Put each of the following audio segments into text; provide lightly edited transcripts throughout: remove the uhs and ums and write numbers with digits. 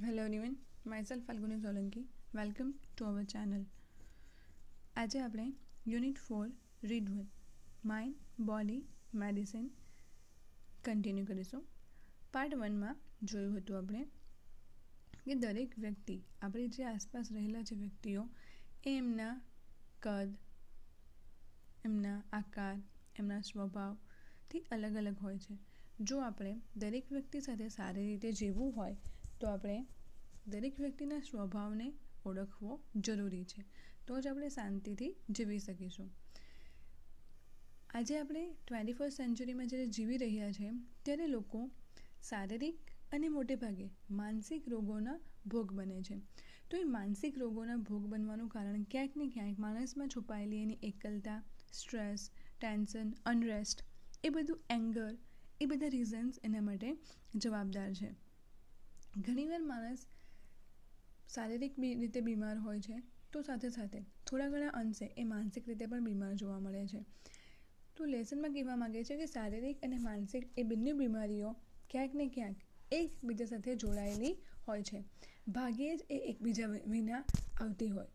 Hello everyone, myself Falguni Solanki. Welcome to our channel. આજે આપણે unit 4 read 1 mind body medicine continue કરીશું. Part 1માં જોયું હતું આપણે કે દરેક વ્યક્તિ, આપણે જે આસપાસ રહેલા છે વ્યક્તિઓ, એ એમના કદ, એમના આકાર, એમના સ્વભાવથી અલગ અલગ હોય છે. જો આપણે દરેક વ્યક્તિ સાથે સારી રીતે જીવવું હોય તો આપણે દરેક વ્યક્તિના સ્વભાવને ઓળખવો જરૂરી છે, તો જ આપણે શાંતિથી જીવી શકીશું. આજે આપણે 21st સેન્ચુરીમાં જ્યારે જીવી રહ્યા છીએ ત્યારે લોકો શારીરિક અને મોટે ભાગે માનસિક રોગોના ભોગ બને છે. તો એ માનસિક રોગોના ભોગ બનવાનું કારણ ક્યાંક ને ક્યાંક માણસમાં છુપાયેલી એની એકલતા, સ્ટ્રેસ, ટેન્શન, અનરેસ્ટ, એ બધું એંગર, એ બધા રીઝન્સ એના માટે જવાબદાર છે. ઘણીવાર માણસ શારીરિક રીતે બીમાર હોય છે તો સાથે સાથે થોડા ઘણા અંશે એ માનસિક રીતે પણ બીમાર જોવા મળે છે. તો લેસનમાં કહેવા માગે છે કે શારીરિક અને માનસિક એ બંને બીમારીઓ ક્યાંક ને ક્યાંક એકબીજા સાથે જોડાયેલી હોય છે. ભાગ્યે જ એ એકબીજા વિના આવતી હોય.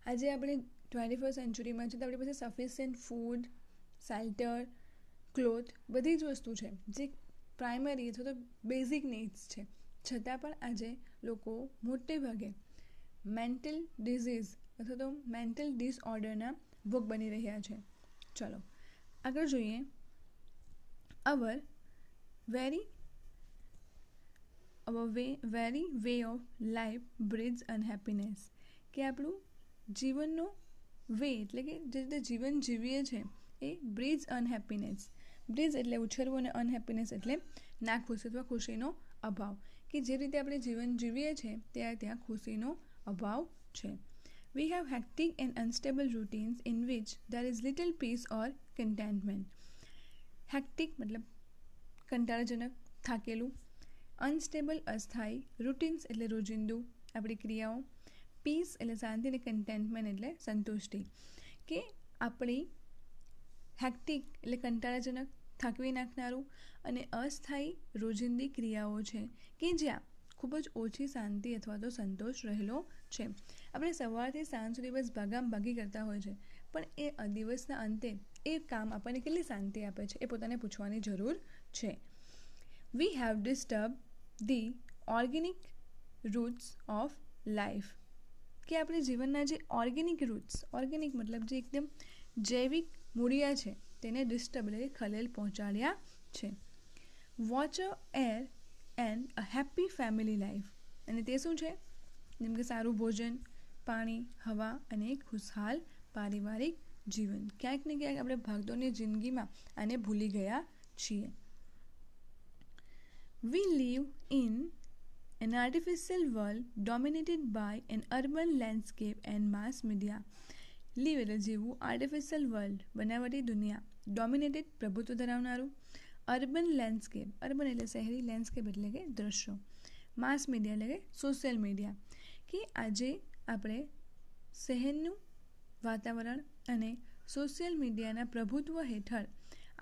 આજે આપણે 21st સેન્ચુરીમાં છે તો આપણી પાસે સફિશિયન્ટ ફૂડ, શેલ્ટર, ક્લોથ, બધી જ વસ્તુ છે જે પ્રાઇમરી અથવા તો બેઝિક નીડ્સ છે. છતાં પણ આજે લોકો મોટે ભાગે મેન્ટલ ડિઝીઝ અથવા તો મેન્ટલ ડિસઓર્ડરના ભોગ બની રહ્યા છે. ચલો આગળ જોઈએ. અવર very way of life breeds અનહેપીનેસ, કે આપણું જીવનનો વે એટલે કે જે રીતે જીવન જીવીએ છીએ એ બ્રીડ્સ અનહેપીનેસ. બ્રીડ્સ એટલે ઉછેરવું અને અનહેપીનેસ એટલે નાખુશી અથવા ખુશીનો અભાવ, કે જે રીતે આપણે જીવન જીવીએ છીએ ત્યાં ખુશીનો અભાવ છે. We have hectic and unstable routines in which there is little peace or contentment. Hectic મતલબ કંટાળાજનક, થાકેલું. અનસ્ટેબલ અસ્થાયી. રૂટીન્સ એટલે રોજિંદુ આપણી ક્રિયાઓ. પીસ એટલે શાંતિ અને કન્ટેન્ટમેન્ટ એટલે સંતુષ્ટિ. કે આપણી હેક્ટિક એટલે કંટાળાજનક, થાકવી નાખનારું અને અસ્થાયી રોજિંદી ક્રિયાઓ છે કે જ્યાં ખૂબ જ ઓછી શાંતિ અથવા તો સંતોષ રહેલો છે. આપણે સવારથી સાંજ સુધી બસ ભાગી કરતા હોય છે, પણ એ દિવસના અંતે એ કામ આપણને કેટલી શાંતિ આપે છે એ પોતાને પૂછવાની જરૂર છે. We have disturb the organic roots of life, કે આપણે જીવનના જે ઓર્ગેનિક મતલબ જે એકદમ જૈવિક મૂળિયા છે તેને ડિસ્ટર્બ એટલે ખલેલ પહોંચાડ્યા છે. Watch air and a happy family life, અને તે શું છે? જેમ કે સારું ભોજન, પાણી, હવા અને એક ખુશહાલ પારિવારિક જીવન. ક્યાંક ને ક્યાંક આપણે ભાગદોડની જિંદગીમાં આને ભૂલી ગયા છીએ. We live in an artificial world dominated by an urban landscape and mass media. Live એટલે જીવવું, આર્ટિફિશિયલ વર્લ્ડ બનાવટી દુનિયા, ડોમિનેટેડ પ્રભુત્વ ધરાવનારું, અર્બન લેન્ડસ્કેપ, અર્બન એટલે શહેરી, લેન્ડસ્કેપ એટલે કે દ્રશ્યો, માસ મીડિયા એટલે કે સોશિયલ મીડિયા, કે આજે આપણે શહેરનું વાતાવરણ અને સોશિયલ મીડિયાના પ્રભુત્વ હેઠળ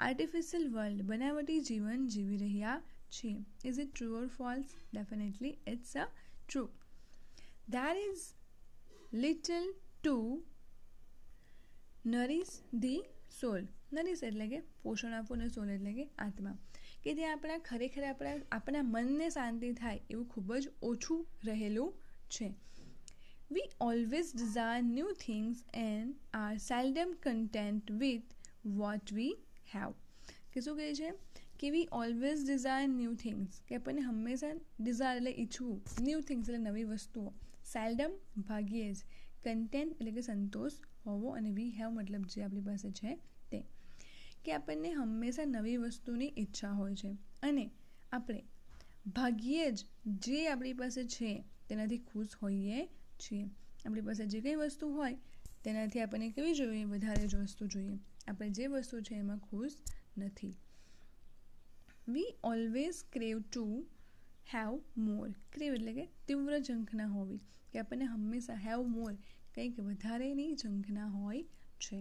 આર્ટિફિશિયલ વર્લ્ડ બનાવટી જીવન જીવી રહ્યા છીએ. Is it true or false? Definitely it's a true. There is little to nourish the soul. Nourish એટલે કે પોષણ આપવું અને સોલ એટલે કે આત્મા, કે ત્યાં ખરેખર આપણા મનને શાંતિ થાય એવું ખૂબ જ ઓછું રહેલું છે. We always desire new things and are seldom content with what we have. કે શું કહે છે કે we always desire new things, કે આપણને હંમેશા ડિઝાયર એટલે ઈચ્છવું, ન્યૂ થિંગ્સ એટલે નવી વસ્તુઓ, સેલ્ડમ ભાગ્યે જ, કન્ટેન્ટ એટલે કે સંતોષ હોવો, અને વી હેવ મતલબ જે આપણી પાસે છે તે, કે આપણને હંમેશા નવી વસ્તુની ઈચ્છા હોય છે અને આપણે ભાગ્યે જ જે આપણી પાસે છે તેનાથી ખુશ હોઈએ છીએ. આપણી પાસે જે કંઈ વસ્તુ હોય તેનાથી આપણને કેવી જોઈએ? વધારે જ વસ્તુ જોઈએ. આપણે જે વસ્તુ છે એમાં ખુશ નથી. વી always crave to have more. Crave એટલે કે તીવ્ર ઝંખના હોવી, કે આપણને હંમેશા હેવ મોર, કંઈક વધારેની ઝંખના હોય છે.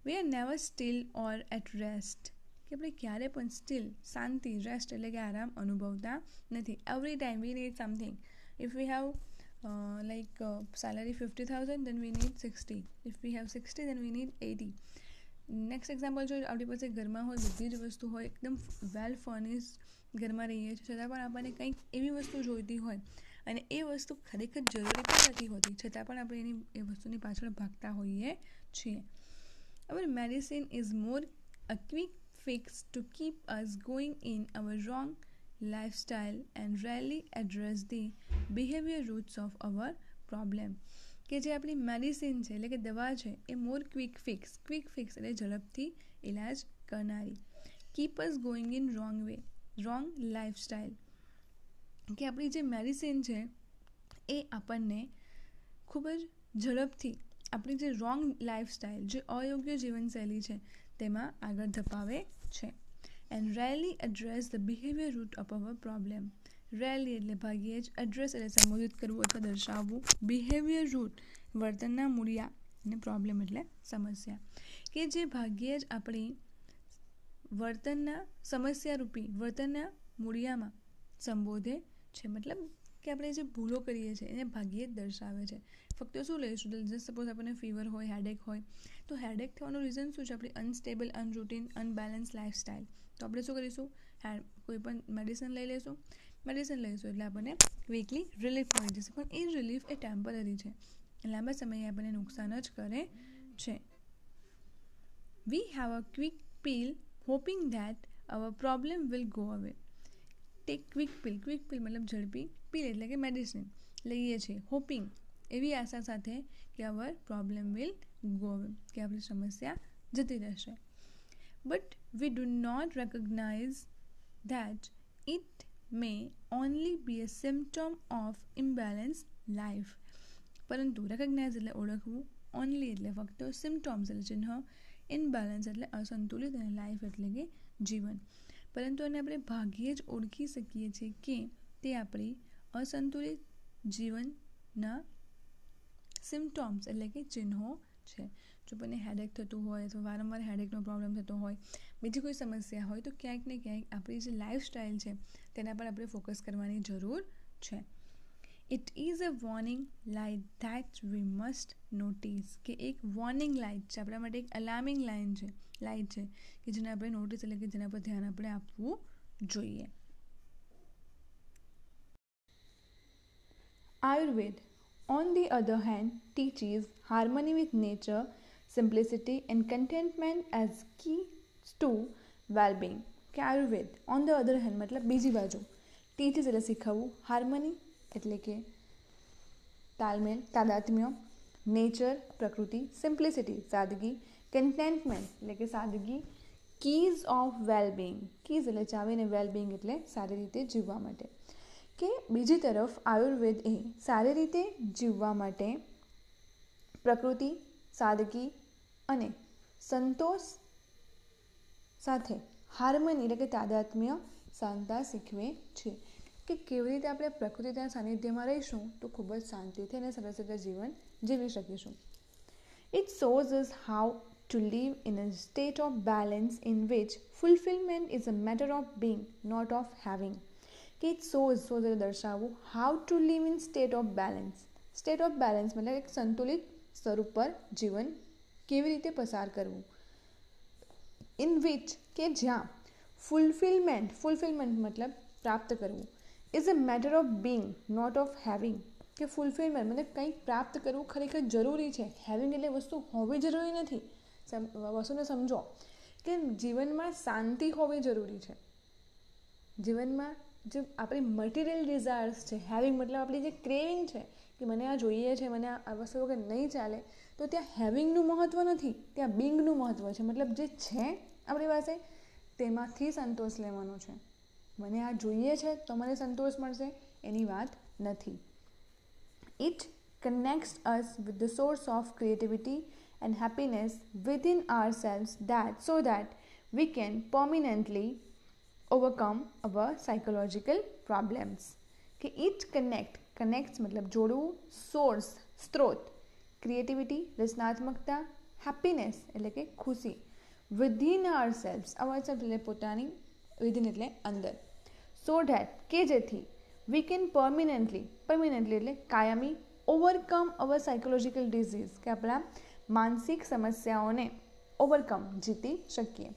We are never still or at rest, કે આપણે ક્યારે પણ સ્ટીલ, શાંતિ, રેસ્ટ એટલે કે આરામ અનુભવતા નથી. Every time we need something, If we have salary 50,000, then we need 60. If we have 60, then we need 80. Next example જો આપણી પાસે ઘરમાં હોય, બધી જ વસ્તુ હોય, એકદમ વેલ ફર્નિશ્ડ ઘરમાં રહીએ છીએ, છતાં પણ આપણને કંઈક એવી વસ્તુ જોઈતી હોય અને એ વસ્તુ ખરેખર જરૂરી પણ નથી હોતી, છતાં પણ આપણે એ વસ્તુની પાછળ ભાગતા હોઈએ છીએ. Our medicine is more a quick fix to keep us going in our wrong lifestyle and rarely address the behavior roots of our problem. કે જે આપણી મેડિસિન છે એટલે કે દવા છે એ મોર ક્વિક ફિક્સ એટલે ઝડપથી ઇલાજ કરનારી. Keep us going in wrong way, wrong lifestyle, કે આપણી જે મેડિસિન છે એ આપણને ખૂબ જ ઝડપથી આપણી જે રોંગ લાઈફસ્ટાઈલ, જે અયોગ્ય જીવનશૈલી છે તેમાં આગળ ધપાવે છે. And rarely address the behaviour root of our problem. Rarely એટલે ભાગ્યે જ, એડ્રેસ એટલે સંબોધિત કરવું અથવા દર્શાવવું, બિહેવિયર રૂટ વર્તનના મૂળિયા અને પ્રોબ્લેમ એટલે સમસ્યા, કે જે ભાગ્યે જ આપણી વર્તનના સમસ્યારૂપી વર્તનના મૂળિયામાં સંબોધે છે. મતલબ કે આપણે જે ભૂલો કરીએ છીએ એને ભાગ્યે જ દર્શાવે છે. ફક્ત શું લઈશું, જસ્ટ સપોઝ આપણને ફીવર હોય, હેડેક હોય, તો હેડેક થવાનું રીઝન શું છે? આપણી અનસ્ટેબલ, અનરૂટીન, અનબેલેન્સ લાઈફસ્ટાઈલ. તો આપણે શું કરીશું? કોઈ પણ મેડિસિન લઈશું એટલે આપણને વીકલી રિલીફ મળી જશે, પણ એ રિલીફ એ ટેમ્પરરી છે, લાંબા સમયે આપણને નુકસાન જ કરે છે. We have a quick pill hoping that our problem will go away. Take quick pill મતલબ ઝડપી, પીલ એટલે કે મેડિસિન લઈએ છીએ, હોપિંગ એવી આશા સાથે કે અવર પ્રોબ્લેમ વિલ ગો અવે, કે આપણી સમસ્યા જતી રહેશે. But we do not recognise that it may only be a symptom of imbalanced life. પરંતુ રેકોગ્નાઇઝ એટલે ઓળખવું, ઓનલી એટલે ફક્ત, સિમ્ટોમ્સ એટલે ચિહ્ન, ઇનબેલેન્સ એટલે અસંતુલિત અને લાઈફ એટલે કે જીવન. પરંતુ એને આપણે ભાગ્યે જ ઓળખી શકીએ છીએ કે તે આપણી અસંતુલિત જીવનના સિમ્ટોમ્સ એટલે કે ચિહ્નો છે. જો આપણને હેડેક થતું હોય અથવા વારંવાર હેડેકનો પ્રોબ્લેમ થતો હોય, બીજી કોઈ સમસ્યા હોય, તો ક્યાંક ને ક્યાંક આપણી જે લાઈફસ્ટાઈલ છે તેના પર આપણે ફોકસ કરવાની જરૂર છે. It is a warning light that we must notice, કે એક વોર્નિંગ લાઇટ છે આપણા માટે, એક અલાર્મિંગ લાઇટ છે કે જેને આપણે નોટિસ એટલે કે જેના પર ધ્યાન આપણે આપવું જોઈએ. Ayurveda on the other hand teaches harmony with nature, simplicity and contentment as keys to well-being. કે Ayurveda on the other hand મતલબ બીજી બાજુ, teaches એટલે શીખવવું, harmony એટલે કે તાલમેલ, તાદાત્મ્ય, nature પ્રકૃતિ, simplicity સાદગી, contentment એટલે કે સાદગી, keys of well-being, keys એટલે ચાવી ને well-being એટલે સારી રીતે જીવવા માટે. કે બીજી તરફ આયુર્વેદ એ સારી રીતે જીવવા માટે પ્રકૃતિ, સાદગી અને સંતોષ સાથે હાર્મની એટલે કે તાદાત્મ્ય, શાંતતા શીખવે છે. કે કેવી રીતે આપણે પ્રકૃતિના સાનિધ્યમાં રહીશું તો ખૂબ જ શાંતિથી અને સરસ રીતે જીવન જીવી શકીશું. It shows us how to live in a state of balance in which fulfillment is a matter of being, not of having. કે ઇટ શોઝ એટલે દર્શાવવું, how to live in state of balance મતલબ એક સંતુલિત સ્વરૂપ પર જીવન કેવી રીતે પસાર કરવું. ઇન વિચ કે જ્યાં ફુલફિલમેન્ટ મતલબ પ્રાપ્ત કરવું, is a matter of being not of having. કે ફુલફિલમેન્ટ મતલબ કંઈક પ્રાપ્ત કરવું ખરેખર જરૂરી છે, હેવિંગ એટલે વસ્તુ હોવી જરૂરી નથી. વસ્તુને સમજો કે જીવનમાં શાંતિ હોવી જરૂરી છે. જીવનમાં જે આપણી મટીરિયલ ડિઝાયર્સ છે, હેવિંગ મતલબ આપણી જે ક્રેવિંગ છે કે મને આ જોઈએ છે, મને આ વસ્તુ વગર નહીં ચાલે, તો ત્યાં હેવિંગનું મહત્ત્વ નથી, ત્યાં બિંગનું મહત્ત્વ છે. મતલબ જે છે આપણી પાસે તેમાંથી સંતોષ લેવાનો છે. મને આ જોઈએ છે તો મને સંતોષ મળશે એની વાત નથી. It કનેક્ટ્સ us with the source of creativity and happiness within ourselves so that we can permanently overcome our psychological problems. કે it connects મતલબ જોડવું, સોર્સ સ્ત્રોત, ક્રિએટિવિટી રચનાત્મકતા, હેપીનેસ એટલે કે ખુશી, within ourselves એટલે પોતાની, within એટલે અંદર, so that કે જેથી વી કેન પરમિનન્ટલી એટલે કાયમી ઓવરકમ અવર સાયકોલોજીકલ ડિઝીઝ, કે આપણા માનસિક સમસ્યાઓને ઓવરકમ જીતી શકીએ.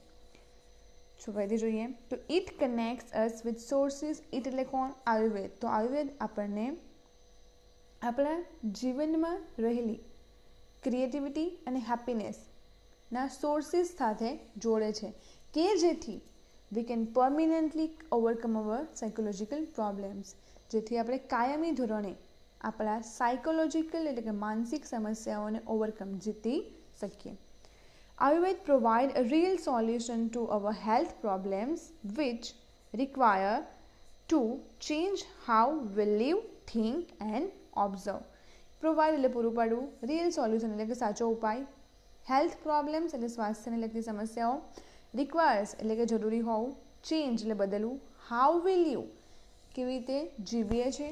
શું ફરીથી જોઈએ તો it કનેક્ટ્સ us with sources. It એટલે કોણ? આયુર્વેદ. તો આયુર્વેદ આપણને આપણા જીવનમાં રહેલી ક્રિએટિવિટી અને હેપીનેસના સોર્સિસ સાથે જોડે છે, કે જેથી we can permanently overcome our psychological problems, જેથી આપણે કાયમી ધોરણે આપણા સાયકોલોજીકલ એટલે કે માનસિક સમસ્યાઓને ઓવરકમ જીતી શકીએ. Ayurveda provide a real solution to our health problems which require to change how we live, think and observe. Provide એટલે પૂરું પાડવું, real solution એટલે કે સાચો ઉપાય, health problems એટલે સ્વાસ્થ્યને લગતી સમસ્યાઓ, requires એટલે કે જરૂરી હોવું, change એટલે બદલવું, how we live કેવી રીતે જીવીએ છીએ,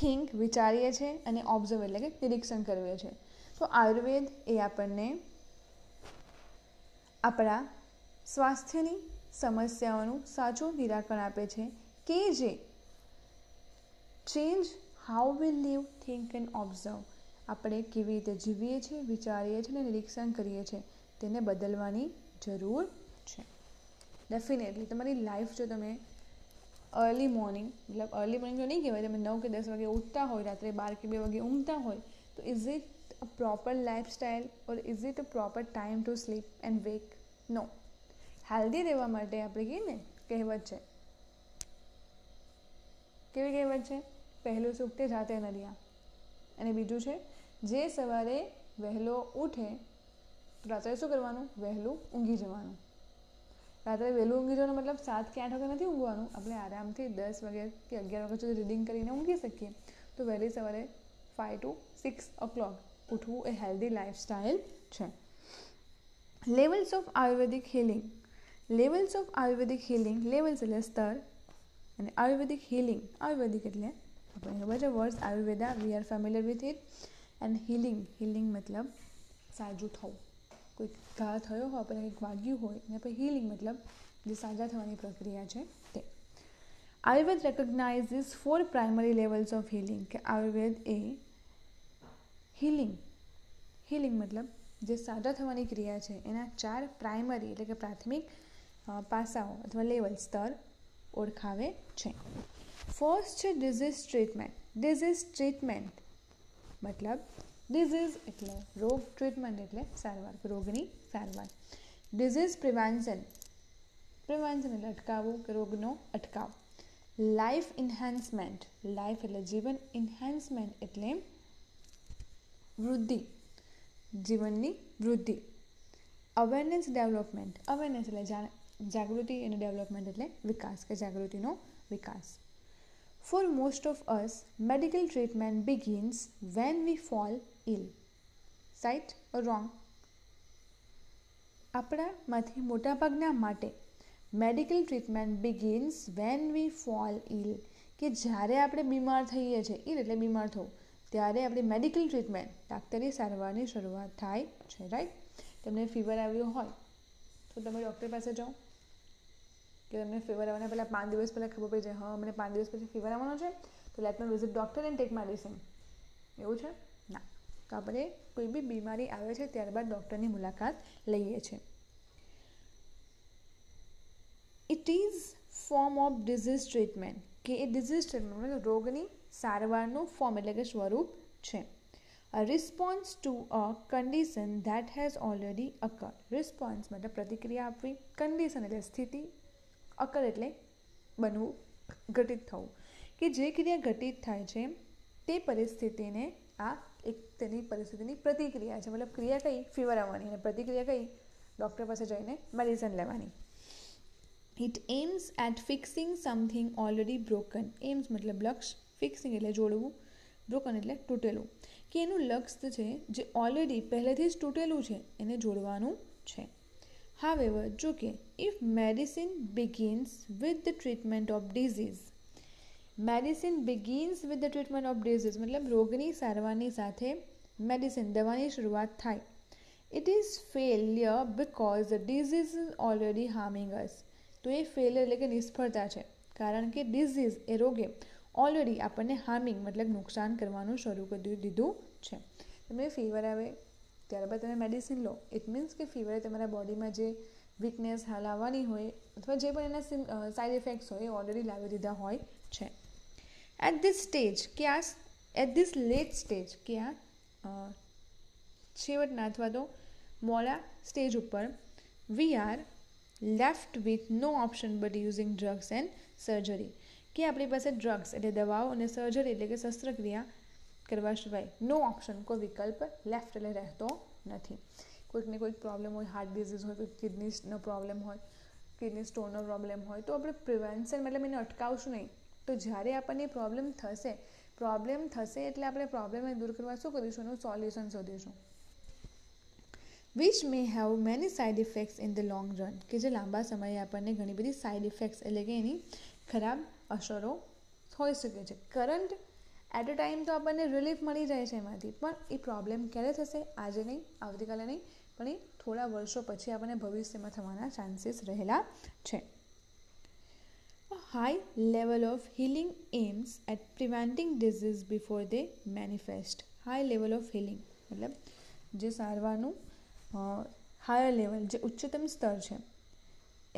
think વિચારીએ છીએ અને observe એટલે કે નિરીક્ષણ કરીએ છીએ. તો આયુર્વેદ એ આપણને આપણા સ્વાસ્થ્યની સમસ્યાઓનું સાચું નિરાકરણ આપે છે, કે જે change how we live, think and observe, આપણે કેવી રીતે જીવીએ છીએ, વિચારીએ છીએ અને નિરીક્ષણ કરીએ છીએ તેને બદલવાની જરૂર છે. ડેફિનેટલી તમારી લાઈફ જો તમે અર્લી મોર્નિંગ તો નહીં કહેવાય, તમે 9 કે 10 વાગે ઉઠતા હોય, રાત્રે 12 કે 2 વાગે ઊંઘતા હોય, તો is it a proper lifestyle or is it a proper time to sleep and wake? No. Healthy રહેવા માટે આપણે કહીએ ને, કહેવત છે, કેવી કહેવત છે? પહેલું સુખ તે જાતે નરિયા. અને બીજું છે, જે સવારે વહેલો ઉઠે રાત્રે શું કરવાનું? વહેલું ઊંઘી જવાનું. રાત્રે વહેલું ઊંઘી જવાનું મતલબ 7 કે 8 વાગે નથી ઊંઘવાનું, આપણે આરામથી 10 વાગે કે 11 વાગ્યા સુધી રીડિંગ કરીને ઊંઘી શકીએ. તો વહેલી સવારે 5 to 6 o'clock ઉઠવું એ હેલ્ધી લાઈફસ્ટાઈલ છે. Levels of Ayurvedic healing. Levels of Ayurvedic healing, levels એટલે સ્તર અને આયુર્વેદિક હિલિંગ, આયુર્વેદિક એટલે આપણને ખબર છે words Ayurveda, we are familiar with it. And healing મતલબ સાજું થવું, કોઈ ઘા થયો હોય, આપણને કંઈક વાગ્યું હોય અને પછી હિલિંગ મતલબ જે સાજા થવાની પ્રક્રિયા છે તે. Ayurveda recognizes 4 primary levels of healing, કે આયુર્વેદ એ હિલિંગ મતલબ જે સાજા થવાની ક્રિયા છે એના 4 પ્રાઇમરી એટલે કે પ્રાથમિક પાસાઓ અથવા લેવલ સ્તર ઓળખાવે છે. ફર્સ્ટ છે ડિઝીઝ ટ્રીટમેન્ટ. ડિઝીઝ ટ્રીટમેન્ટ મતલબ ડિઝીઝ એટલે રોગ, ટ્રીટમેન્ટ એટલે સારવાર, રોગની સારવાર. ડિઝીઝ પ્રિવેન્શન એટલે અટકાવવું કે રોગનો અટકાવ. લાઈફ ઇન્હાન્સમેન્ટ, લાઈફ એટલે જીવન, ઇન્હાન્સમેન્ટ એટલે વૃદ્ધિ, જીવનની વૃદ્ધિ. અવેરનેસ ડેવલપમેન્ટ, અવેરનેસ એટલે જાગૃતિ અને ડેવલપમેન્ટ એટલે વિકાસ કે જાગૃતિનો વિકાસ. For most of us, medical treatment begins when we fall ill. Right or wrong? આપણામાંથી મોટાભાગના માટે medical treatment begins when we fall ill, કે જ્યારે આપણે બીમાર થઈએ છીએ, ઇલ એટલે બીમાર થવું, ત્યારે આપણી મેડિકલ ટ્રીટમેન્ટ, ડાક્ટરી સારવારની શરૂઆત થાય છે. રાઈટ? તમને ફીવર આવ્યો હોય તો તમે ડૉક્ટર પાસે જાઓ, કે તમને ફીવર આવવાના પહેલાં 5 દિવસ પહેલાં ખબર પડી જાય, હા મને 5 દિવસ પછી ફીવર આવવાનો છે, તો let me visit doctor and take medicine. એવું છે ના. તો આપણે કોઈ બી બીમારી આવે છે ત્યારબાદ ડૉક્ટરની મુલાકાત લઈએ છીએ. It is form of disease treatment, કે એ ડિઝીઝ ટ્રીટમેન્ટ રોગની સારવારનું ફોર્મ એટલે કે સ્વરૂપ છે. A response to a condition that has already occurred. Response મતલબ પ્રતિક્રિયા આપવી, condition એટલે સ્થિતિ, occur એટલે બનવું, ઘટિત થવું, કે જે ક્રિયા ઘટિત થાય છે તે પરિસ્થિતિને આ એક તેની પરિસ્થિતિની પ્રતિક્રિયા છે. મતલબ ક્રિયા કઈ? ફીવર આવવાની, અને પ્રતિક્રિયા કઈ? ડૉક્ટર પાસે જઈને મેડિસિન લેવાની. It aims at fixing something already broken. Aims મતલબ લક્ષ્ય, ફિક્સિંગ એટલે જોડવું, બ્રોકન એટલે તૂટેલું, કે એનું લક્ષ્ય છે જે ઓલરેડી પહેલેથી જ તૂટેલું છે એને જોડવાનું છે. However, જો કે if medicine begins with the treatment of disease, medicine begins with the treatment of disease મતલબ રોગની સારવારની સાથે મેડિસિન દવાની શરૂઆત થાય. It is failure because the disease is already harming us. તો એ ફેલિયર એટલે કે નિષ્ફળતા છે, કારણ કે ડિઝીઝ એ રોગે ઓલરેડી આપણને હાર્મિંગ મતલબ નુકસાન કરવાનું શરૂ કરી દીધું છે. તમને ફીવર આવે ત્યારબાદ તમે મેડિસિન લો, ઇટ મીન્સ કે ફીવરે તમારા બોડીમાં જે વીકનેસ લાવવાની હોય અથવા જે પણ એના સાઇડ ઇફેક્ટ્સ હોય એ ઓલરેડી લાવી દીધા હોય છે. એટ ધીસ લેટ સ્ટેજ કે આ છેવટના અથવા તો મોડા સ્ટેજ ઉપર we are left with no option but using drugs and surgery, કે આપણી પાસે ડ્રગ્સ એટલે દવાઓ અને સર્જરી એટલે કે શસ્ત્રક્રિયા કરવા સિવાય નો ઓપ્શન, કોઈ વિકલ્પ લેફ્ટ એટલે રહેતો નથી. કોઈકને કોઈક પ્રોબ્લેમ હોય, હાર્ટ ડિઝીઝ હોય, કોઈ કિડનીનો પ્રોબ્લેમ હોય, કિડની સ્ટોનનો પ્રોબ્લેમ હોય, તો આપણે પ્રિવેન્શન મતલબ એને અટકાવશું નહીં. તો જ્યારે આપણને પ્રોબ્લેમ થશે એટલે આપણે પ્રોબ્લેમને દૂર કરવા શું કરીશું, એનું સોલ્યુશન શોધીશું. Which may have many side effects in the long run, કે જે લાંબા સમયે આપણને ઘણી બધી સાઇડ ઇફેક્ટ્સ એટલે કે એની ખરાબ અસરો હોઈ શકે છે. કરંટ એટ અ ટાઈમ તો આપણને રિલીફ મળી જાય છે એમાંથી, પણ એ પ્રોબ્લેમ ક્યારે થશે, આજે નહીં, આવતીકાલે નહીં, પણ એ થોડા વર્ષો પછી આપણને ભવિષ્યમાં થવાના ચાન્સીસ રહેલા છે. A high level of healing aims at preventing disease before they manifest. High level of healing મતલબ જે સારવારનું હાયર લેવલ, જે ઉચ્ચતમ સ્તર છે,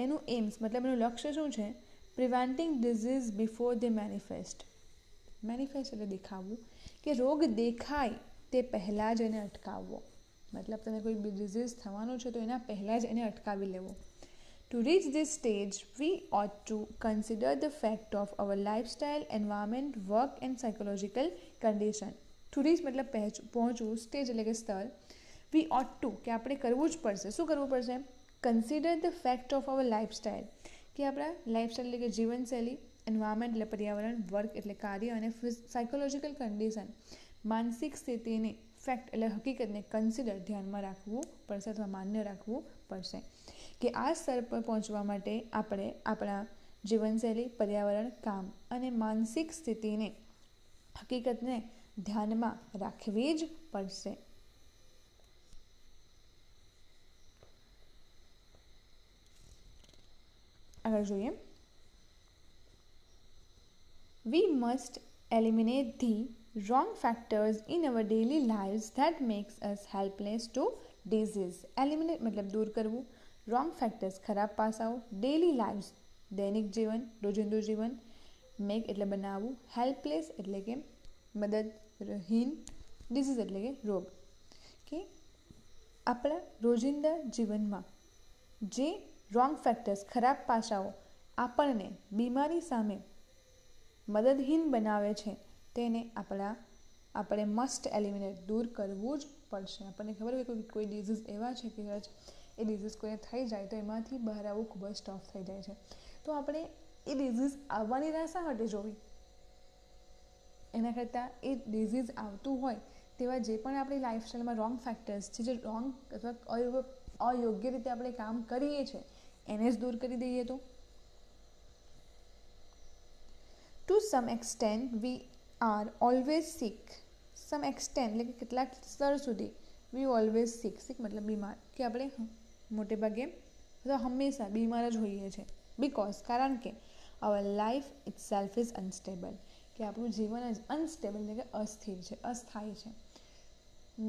એનું એમ્સ મતલબ એનું લક્ષ્ય શું છે, પ્રિવેન્ટિંગ ડિઝીઝ બિફોર દે મેનિફેસ્ટ. મેનિફેસ્ટ એટલે દેખાવવું, કે રોગ દેખાય તે પહેલાં જ એને અટકાવવો. મતલબ તમે કોઈ ડિઝીઝ થવાનું છે તો એના પહેલાં જ એને અટકાવી લેવો. To reach this stage, we ought to consider the fact of our lifestyle, environment, work and psychological condition. To reach મતલબ પહોંચવું, સ્ટેજ એટલે કે સ્તર. We ought to કે આપણે કરવું જ પડશે. શું કરવું પડશે? Consider the fact of our lifestyle, કે આપણા લાઇફસ્ટાઇલ એટલે કે જીવનશૈલી, એન્વાયરમેન્ટ એટલે પર્યાવરણ, વર્ક એટલે કાર્ય અને સાયકોલોજીકલ કન્ડિશન માનસિક સ્થિતિને, ફેક્ટ એટલે હકીકતને કન્સિડર ધ્યાનમાં રાખવું પડશે અથવા માન્ય રાખવું પડશે. કે આ સ્તર પર પહોંચવા માટે આપણે આપણા જીવનશૈલી, પર્યાવરણ, કામ અને માનસિક સ્થિતિને, હકીકતને ધ્યાનમાં રાખવી જ પડશે. આગળ જોઈએ. We must eliminate the wrong factors in our daily lives that makes us helpless to disease. Eliminate મતલબ દૂર કરવું, રોંગ ફેક્ટર્સ ખરાબ પાસાઓ, ડેલી લાઈવ્સ દૈનિક જીવન, રોજિંદુ જીવન, મેક એટલે બનાવવું, હેલ્પલેસ એટલે કે મદદહીન, ડિઝીઝ એટલે કે રોગ. કે આપણા રોજિંદા જીવનમાં જે રોંગ ફેક્ટર્સ ખરાબ પાસાઓ આપણને બીમારી સામે મદદહીન બનાવે છે તેને આપણે મસ્ટ એલિમિનેટ દૂર કરવું જ પડશે. આપણને ખબર હોય કોઈ ડિઝીઝ એવા છે કે કદાચ એ ડિઝીઝ કોઈને થઈ જાય તો એમાંથી બહાર આવવું ખૂબ જ ટફ થઈ જાય છે. તો આપણે એ ડિઝીઝ આવવાની રાહ શા માટે જોવી, એના કરતાં એ ડિઝીઝ આવતું હોય તેવા જે પણ આપણી લાઈફસ્ટાઈલમાં રોંગ ફેક્ટર્સ છે, જે રોંગ અથવા અયોગ્ય રીતે આપણે કામ કરીએ છીએ એને જ દૂર કરી દઈએ. તો to some extent we are always sick. Some extent એટલે કે કેટલાક સ્તર સુધી વી ઓલવેઝ સિક મતલબ બીમાર, કે આપણે મોટે ભાગે અથવા હંમેશા બીમાર જ હોઈએ છીએ. બિકોઝ કારણ કે our life it self is unstable, કે આપણું જીવન જ અનસ્ટેબલ એટલે કે અસ્થિર છે, અસ્થાયી છે.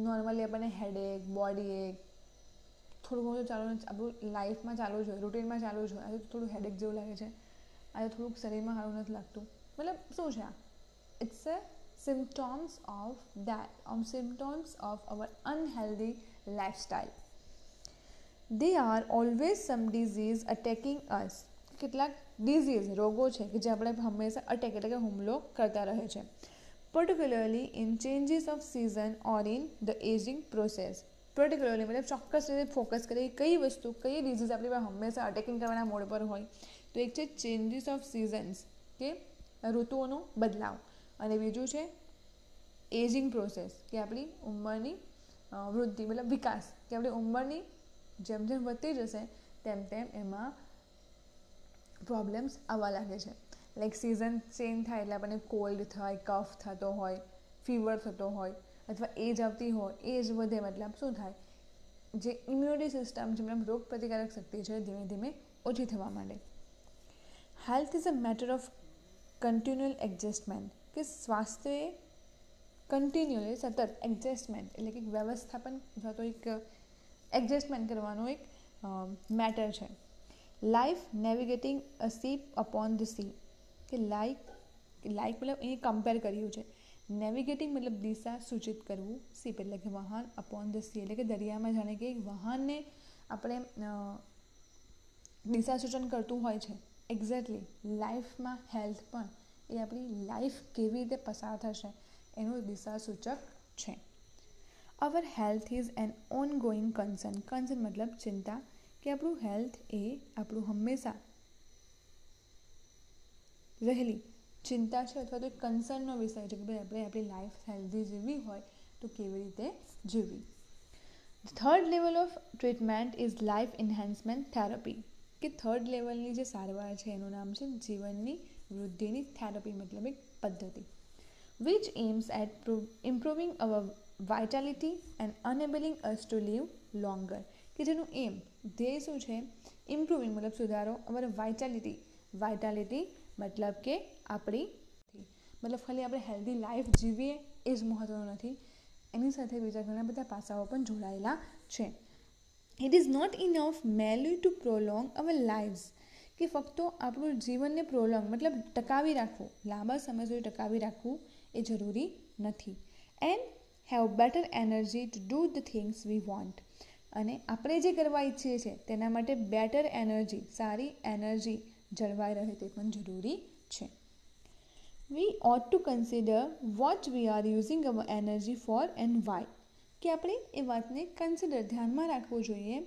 નોર્મલી આપણને હેડેક, બોડી એક થોડું ઘણું ચાલુ આપણું લાઈફમાં ચાલુ જ હોય, રૂટીનમાં ચાલુ જ હોય. આજે થોડું હેડેક જેવું લાગે છે, આજે થોડુંક શરીરમાં સારું નથી લાગતું, મતલબ શું છે આ? It's a symptoms of our unhealthy lifestyle. They are always some disease attacking us. કેટલાક ડિઝીઝ રોગો છે કે જે આપણે હંમેશા અટેક એટલે કે હુમલો કરતા રહે છે. Particularly in changes off season or in the ageing process. Particularly મતલબ ચોક્કસ રીતે ફોકસ કરીએ કઈ વસ્તુ, કઈ ડિઝીઝ આપણી પાસે હંમેશા અટેકિંગ કરવાના મોડ પર હોય. તો એક છે ચેન્જીસ ઓફ સિઝન્સ, કે ઋતુઓનો બદલાવ, અને બીજું છે એજિંગ પ્રોસેસ, કે આપણી ઉંમરની વૃદ્ધિ મતલબ વિકાસ, કે આપણી ઉંમરની જેમ જેમ વધતી જશે તેમ તેમ એમાં પ્રોબ્લેમ્સ આવવા લાગે છે. લાઈક સિઝન ચેન્જ થાય એટલે આપણને કોલ્ડ થાય, કફ થતો હોય, ફીવર થતો હોય, અથવા એજ આવતી હોય, એજ વધે મતલબ શું થાય, જે ઇમ્યુનિટી સિસ્ટમ છે મતલબ રોગ પ્રતિકારક શક્તિ છે ધીમે ધીમે ઓછી થવા માંડે. Health is a matter of કન્ટિન્યુઅલ adjustment, કે સ્વાસ્થ્ય એ કન્ટિન્યુઅલી સતત એડજસ્ટમેન્ટ એટલે કે વ્યવસ્થાપન અથવા તો એક એડજસ્ટમેન્ટ કરવાનો એક મેટર છે. Life navigating a ship upon the sea, કે લાઈક મતલબ અહીં કમ્પેર કર્યું છે. નેવિગેટિંગ મતલબ દિશા સૂચિત કરવું, શીપ એટલે કે વાહન, અપોન ધ સી એટલે કે દરિયામાં જાણે કે એક વાહનને આપણે દિશા સૂચન કરતું હોય છે. એક્ઝેક્ટલી લાઈફમાં હેલ્થ પણ એ આપણી લાઈફ કેવી રીતે પસાર થશે એનું દિશા સૂચક છે. અવર health is an on going concern. Concern મતલબ ચિંતા, કે આપણું હેલ્થ એ આપણું હંમેશા રહેલી ચિંતા છે અથવા તો એક કન્સર્નનો વિષય છે કે ભાઈ આપણે આપણી લાઈફ હેલ્ધી જીવવી હોય તો કેવી રીતે જીવવી. Third level of treatment is life enhancement therapy, કે થર્ડ લેવલની જે સારવાર છે એનું નામ છે જીવનની વૃદ્ધિની થેરાપી મતલબ એક પદ્ધતિ. Which aims at improving our vitality and enabling us to live longer, કે જેનું એમ ધ્યેય શું છે, ઇમ્પ્રુવિંગ મતલબ સુધારો, અવર વાઇટાલિટી મતલબ કે આપણી મતલબ ખાલી આપણે હેલ્ધી લાઈફ જીવીએ એ જ મહત્ત્વનું નથી, એની સાથે બીજા ઘણા બધા પાસાઓ પણ જોડાયેલા છે. It is not enough merely to prolong our lives, કે ફક્ત આપણું જીવનને પ્રોલોંગ મતલબ ટકાવી રાખવું, લાંબા સમય સુધી ટકાવી રાખવું એ જરૂરી નથી. And have better energy to do the things we want, અને આપણે જે કરવા ઈચ્છીએ છીએ તેના માટે બેટર એનર્જી, સારી એનર્જી જળવાઈ રહે તે પણ જરૂરી છે. We ought to consider what we are using our energy for and why, કે આપણે એ વાતને કન્સિડર ધ્યાનમાં રાખવું જોઈએ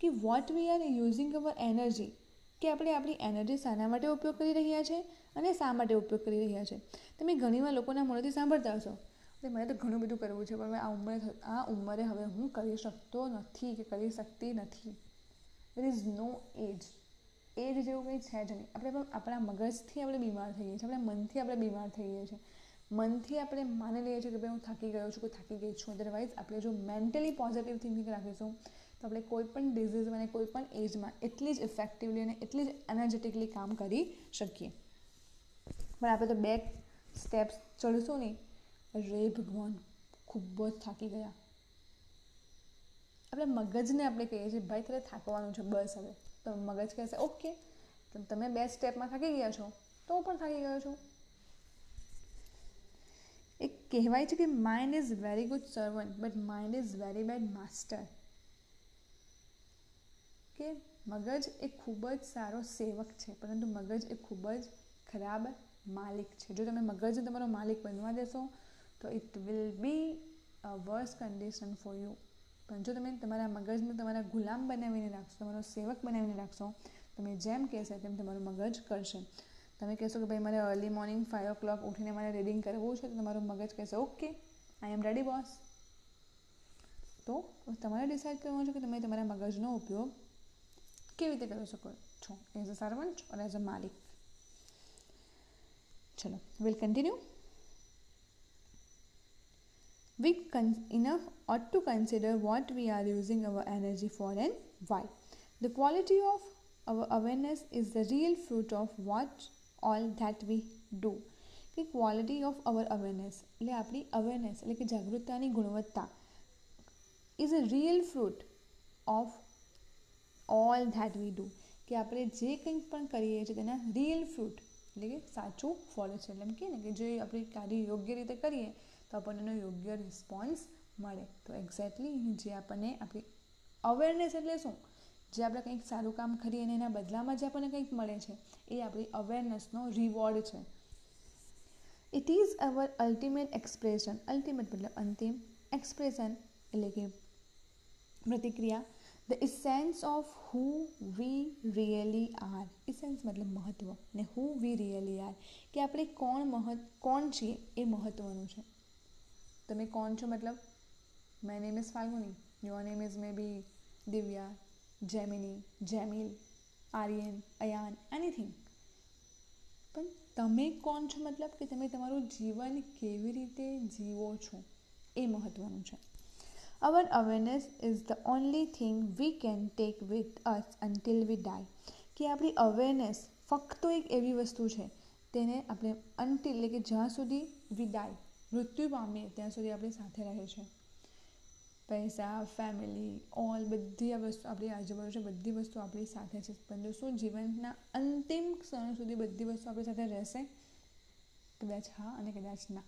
કે what we are using our energy, કે આપણે આપણી એનર્જી શાના માટે ઉપયોગ કરી રહ્યા છે અને શા માટે ઉપયોગ કરી રહ્યા છે. તમે ઘણીવાર લોકોના મોઢેથી સાંભળતા હશો કે મને તો ઘણું બધું કરવું છે પણ આ ઉંમરે હવે હું કરી શકતો નથી કે કરી શકતી નથી. દેર ઇઝ નો એજ જેવું કંઈ છે જ નહીં. આપણે આપણા મગજથી આપણે બીમાર થઈએ છીએ, આપણા મનથી આપણે બીમાર થઈએ છીએ. મનથી આપણે માની લઈએ છીએ કે ભાઈ હું થાકી ગયો છું કે થાકી ગઈ છું. અદરવાઇઝ આપણે જો મેન્ટલી પોઝિટિવ થિંકિંગ રાખીશું તો આપણે કોઈ પણ ડિઝીઝમાં અને કોઈ પણ એજમાં એટલી જ ઇફેક્ટિવલી અને એટલી જ એનર્જેટિકલી કામ કરી શકીએ. પણ આપણે તો 2 સ્ટેપ્સ ચડશું નહીં, અરે ભગવાન ખૂબ જ થાકી ગયા. આપણે મગજને આપણે કહીએ છીએ ભાઈ તારે થાકવાનું છે બસ હવે, તો મગજ કહેશે ઓકે તમે 2 સ્ટેપમાં થાકી ગયા છો તો હું પણ થાકી ગયો છું. એક કહેવાય છે કે mind is very good servant but mind is very bad master, કે મગજ એ ખૂબ જ સારો સેવક છે પરંતુ મગજ એ ખૂબ જ ખરાબ માલિક છે. જો તમે મગજને તમારો માલિક બનવા દેશો તો it will be a worse condition for you. પણ જો તમે તમારા મગજને તમારા ગુલામ બનાવીને રાખશો, તમારો સેવક બનાવીને રાખશો, તમે જેમ કહેશે તેમ તમારું મગજ કરશે. તમે કહેશો કે ભાઈ મારે અર્લી મોર્નિંગ 5 o'clock ઉઠીને મારે રીડિંગ કરવું છે, તો તમારું મગજ કહેશે okay I am ready boss. તો તમારે ડિસાઇડ કરવાનું છે કે તમે તમારા મગજનો ઉપયોગ કેવી રીતે કરી શકો છો, as a servant or as a માલિક. ચલો will continue. We enough ought to consider what we are using our energy for and why. The quality of our awareness is the real fruit of what all that we do. The quality of our awareness એટલે આપણી awareness એટલે કે જાગૃતતાની ગુણવત્તા is a real fruit of all that we do, કે આપણે જે કંઈ પણ કરીએ છીએ તેના રિયલ ફ્રૂટ એટલે કે સાચું ફળ છે. એટલે એમ કહે ને કે જે આપણે કાર્ય યોગ્ય રીતે કરીએ તો આપણને એનો યોગ્ય રિસ્પોન્સ મળે. તો એક્ઝેક્ટલી જે આપણને આપણી અવેરનેસ એટલે શું, જે આપણે કંઈક સારું કામ કરીએ અને એના બદલામાં જે આપણને કંઈક મળે છે એ આપણી અવેરનેસનો રિવોર્ડ છે. It is our ultimate expression, ultimate મતલબ અંતિમ, એક્સપ્રેશન એટલે કે પ્રતિક્રિયા, the essence of who we really are, essence મતલબ મહત્વ ને હુ વી રિયલી આર, કે આપણે કોણ છીએ એ મહત્વનું છે. તમે કોણ છો મતલબ my name is Falguni, your name is may be Divya, Gemini, Jamil, Aryan, Ayan, anything. પણ તમે કોણ છો મતલબ કે તમે તમારું જીવન કેવી રીતે જીવો છો એ મહત્વનું છે. Our awareness is the only thing we can take with us until we die, કે આપણી અવેરનેસ ફક્ત એક એવી વસ્તુ છે તેને આપણે અનટિલ એટલે કે જ્યાં સુધી વી ડાય મૃત્યુ પામીએ ત્યાં સુધી આપણી સાથે રહે છે. પૈસા, ફેમિલી, ઓલ બધી આ વસ્તુ આપણી આજુબાજુ છે, બધી વસ્તુ આપણી સાથે છે, પરંતુ શું જીવનના અંતિમ ક્ષણ સુધી બધી વસ્તુ આપણી સાથે રહેશે? કદાચ હા અને કદાચ ના.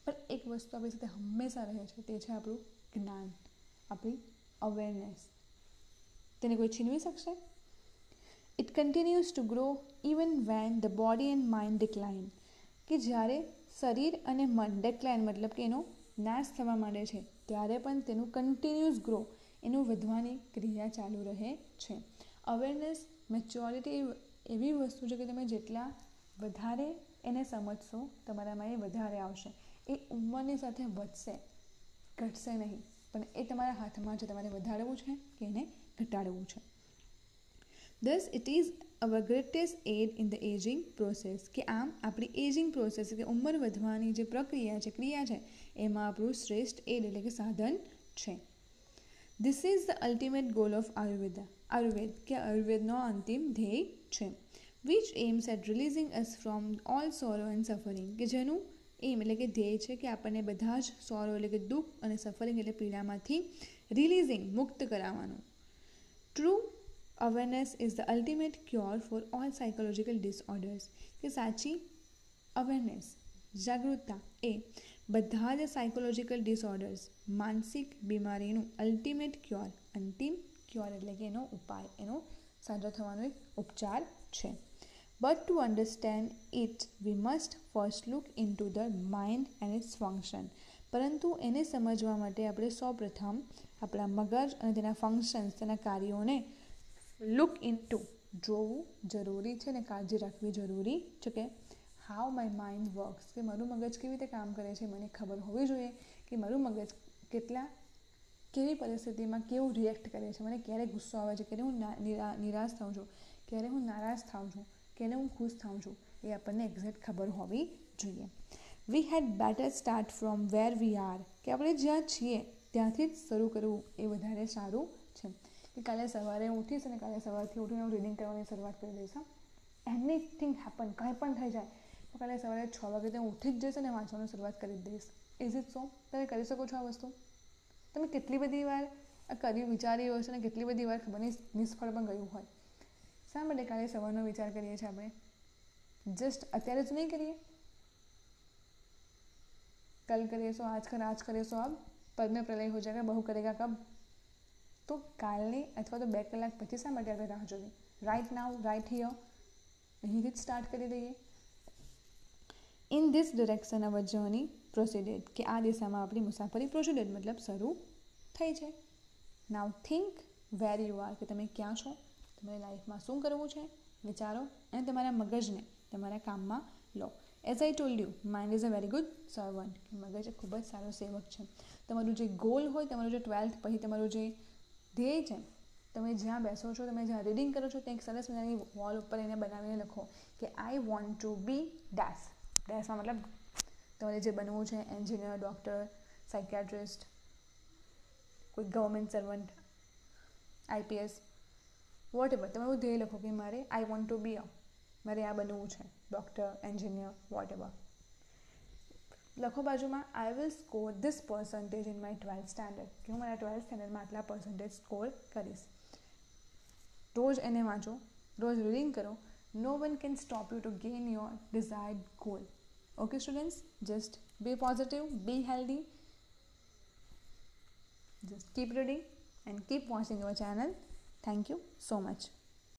પણ એક વસ્તુ આપણી સાથે હંમેશા રહે છે, તે છે આપણું જ્ઞાન, આપણી અવેરનેસ. તેને કોઈ છીનવી શકશે? It continues two grow even when the body and mind decline. કે જ્યારે શરીર અને મન ડિક્લાઇન મતલબ કે એનો નાશ થવા માંડે છે, ત્યારે પણ તેનું કન્ટિન્યુઅસ ગ્રો, એનું વધવાની ક્રિયા ચાલુ રહે છે. અવેરનેસ, મેચ્યોરિટી એવી વસ્તુ છે કે તમે જેટલા વધારે એને સમજશો, તમારામાં એ વધારે આવશે. એ ઉંમરની સાથે વધશે, ઘટશે નહીં. પણ એ તમારા હાથમાં છે, તમારે વધારવું છે કે એને ઘટાડવું છે. Thus, it is our greatest aid in the aging process. કે આમ આપણી એજિંગ પ્રોસેસ કે ઉંમર વધવાની જે પ્રક્રિયા છે, ક્રિયા છે, એમાં આપણું શ્રેષ્ઠ એડ એટલે કે સાધન છે. This is the ultimate goal of Ayurveda. Ayurveda કે આયુર્વેદનો અંતિમ ધ્યેય છે. Which aims at releasing us from all sorrow and suffering. કે જેનું એમ એટલે કે ધ્યેય છે કે આપણને બધા જ સોરો એટલે કે દુઃખ અને સફરિંગ એટલે પીડામાંથી રિલીઝિંગ મુક્ત કરાવવાનું. True awareness is the ultimate cure for all psychological disorders. કે સાચી અવેરનેસ, જાગૃતતા એ બધા જ સાયકોલોજીકલ ડિસઓર્ડર્સ, માનસિક બીમારીનું અલ્ટિમેટ ક્યોર, અંતિમ ક્યોર એટલે કે એનો ઉપાય, એનો સાજો થવાનો એક ઉપચાર છે. But to understand it, we must first look into the mind and its function. પરંતુ એને સમજવા માટે આપણે સૌપ્રથમ આપણા મગજ અને તેના ફંક્શન્સ, તેના કાર્યોને લુક ઇન્ટુ જોવું જરૂરી છે અને કાળજી રાખવી જરૂરી છે. કે હાઉ માય માઇન્ડ વર્ક્સ, કે મારું મગજ કેવી રીતે કામ કરે છે, મને ખબર હોવી જોઈએ કે મારું મગજ કેવી પરિસ્થિતિમાં કેવું રિએક્ટ કરે છે, મને ક્યારે ગુસ્સો આવે છે, ક્યારે હું નિરાશ થાઉં છું, ક્યારે હું નારાજ થાઉં છું, ક્યારે હું ખુશ થાઉં છું, એ આપણને એક્ઝેક્ટ ખબર હોવી જોઈએ. We had better start from where we are. કે આપણે જ્યાં છીએ ત્યાંથી જ શરૂ કરવું એ વધારે સારું છે. કે કાલે સવારે ઉઠીશ અને કાલે સવારથી ઉઠીને હું રીડિંગ કરવાની શરૂઆત કરી દઈશ. એનીથિંગ હેપન, કંઈ પણ થઈ જાય તો કાલે સવારે 6 વાગે તો હું ઉઠી જ જઈશ અને વાંચવાની શરૂઆત કરી દઈશ. Is it so? તમે કરી શકો છો આ વસ્તુ? તમે કેટલી બધી વાર આ વિચાર્યું હશે અને કેટલી બધી વાર ખબર નહીં નિષ્ફળ પણ ગયું હોય. શા માટે કાલે સવારનો વિચાર કરીએ છીએ આપણે? જસ્ટ અત્યારે જ નહીં કરીએ? कल करे सो आज कर, आज करे सो अब, पद में प्रलय हो जाएगा, बहु करेगा कब? તો કાલની અથવા તો 2 કલાક પછી શા માટે આપણે રાહ જોઈએ? રાઇટ નાઉ, રાઇટ હિયર, અહીંથી જ સ્ટાર્ટ કરી દઈએ. In this direction our journey proceeded. કે આ દિશામાં આપણી મુસાફરી પ્રોસીડેડ મતલબ શરૂ થઈ છે. નાઉ થિંક વેર યુ આર. કે તમે ક્યાં છો, તમારી લાઈફમાં શું કરવું છે, વિચારો અને તમારા મગજને તમારા કામમાં લો. As I told you, mind is a very good servant. મગજ એ ખૂબ જ સારો સેવક છે. તમારું જે ગોલ હોય, તમારું જે 12th પછી તમારું જે ધ્યેય છે, તમે જ્યાં બેસો છો, તમે જ્યાં રીડિંગ કરો છો, ત્યાં એક સરસ મજાની વોલ ઉપર એને બનાવીને લખો કે I want to be dash. ડેશમાં મતલબ તમારે જે બનવું છે, એન્જિનિયર, ડૉક્ટર, સાયકિયાટ્રિસ્ટ, કોઈ government servant, IPS, whatever. તમારું ધ્યેય લખો કે મારે આઈ વોન્ટ ટુ બી મારે આ બનવું છે, ડૉક્ટર, એન્જિનિયર, વોટ એવર. લખો બાજુમાં I will score this percentage in my 12th standard. કે હું મારા 12th સ્ટાન્ડર્ડમાં આટલા પર્સન્ટેજ સ્કોર કરીશ. રોજ એને વાંચો, રોજ રીડિંગ કરો. No one can stop you to gain your desired goal. Okay students, just be positive, be healthy, just keep reading and keep watching our channel. Thank you so much.